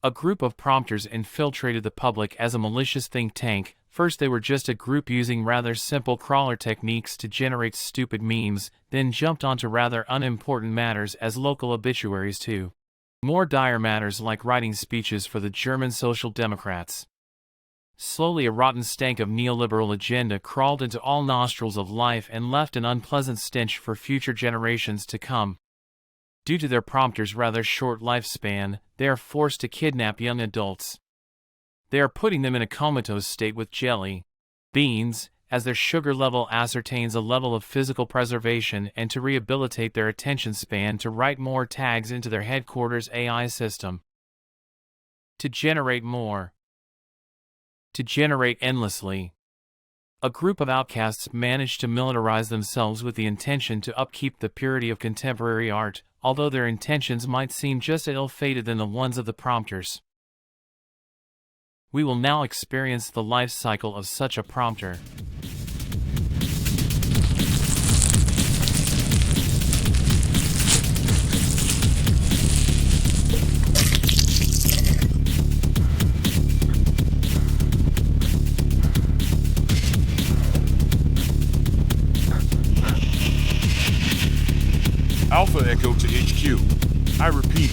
A group of prompters infiltrated the public as a malicious think tank. First they were just a group using rather simple crawler techniques to generate stupid memes, then jumped onto rather unimportant matters as local obituaries too. More dire matters like writing speeches for the German Social Democrats. Slowly a rotten stank of neoliberal agenda crawled into all nostrils of life and left an unpleasant stench for future generations to come. Due to their prompters' rather short lifespan, they are forced to kidnap young adults. They are putting them in a comatose state with jelly beans, as their sugar level ascertains a level of physical preservation, and to rehabilitate their attention span to write more tags into their headquarters AI system. To generate more. To generate endlessly. A group of outcasts managed to militarize themselves with the intention to upkeep the purity of contemporary art, although their intentions might seem just as ill-fated than the ones of the prompters. We will now experience the life cycle of such a prompter. Alpha Echo to HQ. I repeat.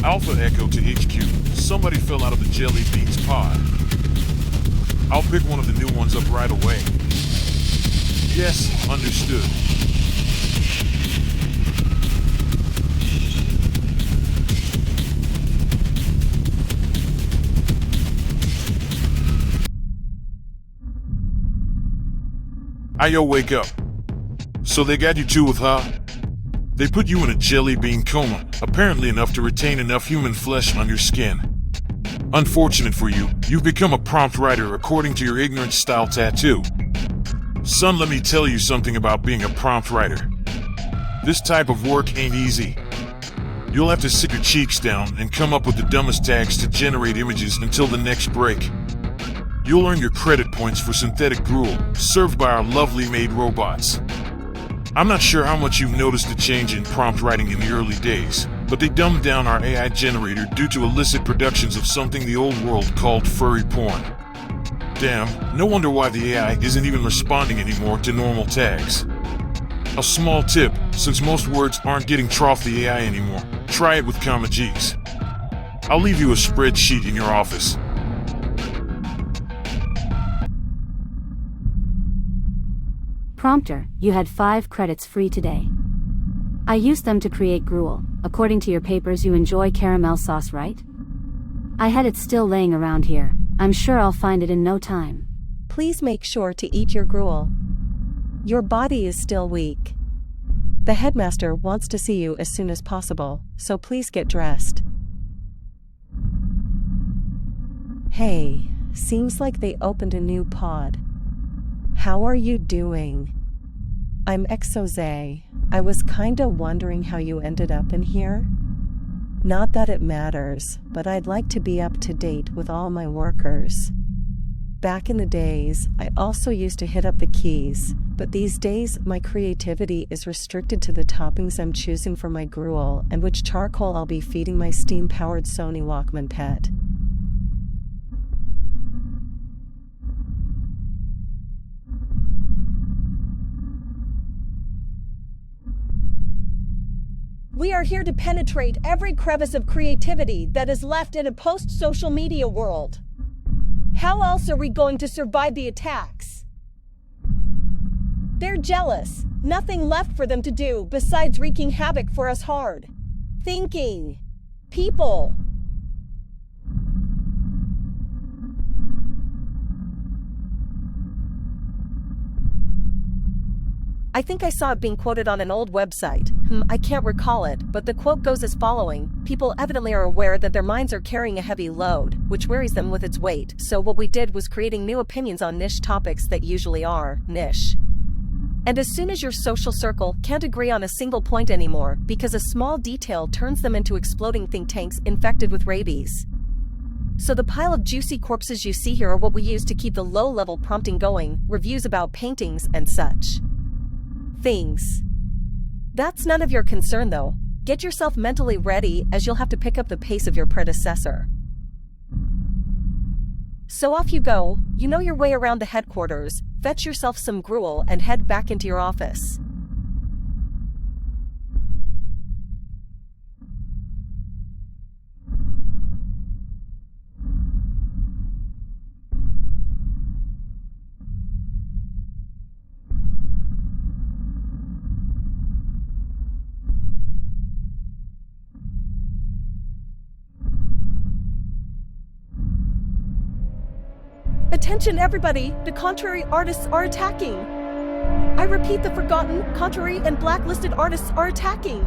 Alpha Echo to HQ. Somebody fell out of the jelly beans pod. I'll pick one of the new ones up right away. Yes, understood. Ayo, wake up. So they got you too with her? They put you in a jelly bean coma, apparently enough to retain enough human flesh on your skin. Unfortunate for you, you've become a prompt writer according to your ignorant style tattoo. Son, let me tell you something about being a prompt writer. This type of work ain't easy. You'll have to sit your cheeks down and come up with the dumbest tags to generate images until the next break. You'll earn your credit points for synthetic gruel, served by our lovely maid robots. I'm not sure how much you've noticed the change in prompt writing in the early days, but they dumbed down our AI generator due to illicit productions of something the old world called furry porn. Damn, no wonder why the AI isn't even responding anymore to normal tags. A small tip, since most words aren't getting trough the AI anymore, try it with comma G's. I'll leave you a spreadsheet in your office. Prompter, you had 5 credits free today. I used them to create gruel. According to your papers, you enjoy caramel sauce, right? I had it still laying around here. I'm sure I'll find it in no time. Please make sure to eat your gruel. Your body is still weak. The headmaster wants to see you as soon as possible, so please get dressed. Hey, seems like they opened a new pod. How are you doing? I'm Exoze. I was kinda wondering how you ended up in here. Not that it matters, but I'd like to be up to date with all my workers. Back in the days, I also used to hit up the keys, but these days my creativity is restricted to the toppings I'm choosing for my gruel and which charcoal I'll be feeding my steam-powered Sony Walkman pet. We are here to penetrate every crevice of creativity that is left in a post-social media world. How else are we going to survive the attacks? They're jealous. Nothing left for them to do besides wreaking havoc for us hard thinking people. I think I saw it being quoted on an old website. I can't recall it, but the quote goes as following. People evidently are aware that their minds are carrying a heavy load, which worries them with its weight, so what we did was creating new opinions on niche topics that usually are niche. And as soon as your social circle can't agree on a single point anymore, because a small detail turns them into exploding think tanks infected with rabies. So the pile of juicy corpses you see here are what we use to keep the low-level prompting going, reviews about paintings and such things. That's none of your concern though. Get yourself mentally ready, as you'll have to pick up the pace of your predecessor. So off you go. You know your way around the headquarters. Fetch yourself some gruel and head back into your office. Attention everybody, the contrary artists are attacking. I repeat, the forgotten, contrary, and blacklisted artists are attacking.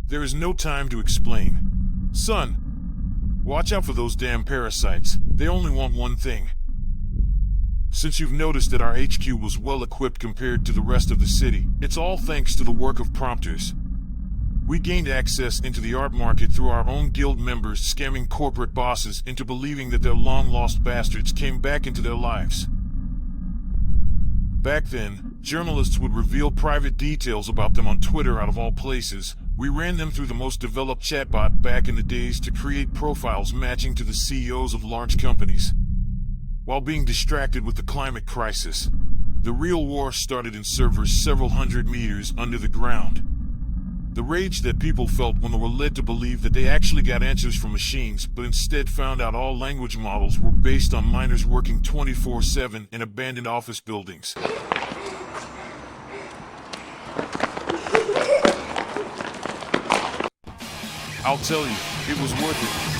There is no time to explain. Son, watch out for those damn parasites. They only want one thing. Since you've noticed that our HQ was well equipped compared to the rest of the city, it's all thanks to the work of prompters. We gained access into the art market through our own guild members scamming corporate bosses into believing that their long-lost bastards came back into their lives. Back then, journalists would reveal private details about them on Twitter out of all places. We ran them through the most developed chatbot back in the days to create profiles matching to the CEOs of large companies. While being distracted with the climate crisis, the real war started in servers several hundred meters under the ground. The rage that people felt when they were led to believe that they actually got answers from machines, but instead found out all language models were based on miners working 24/7 in abandoned office buildings. I'll tell you, it was worth it.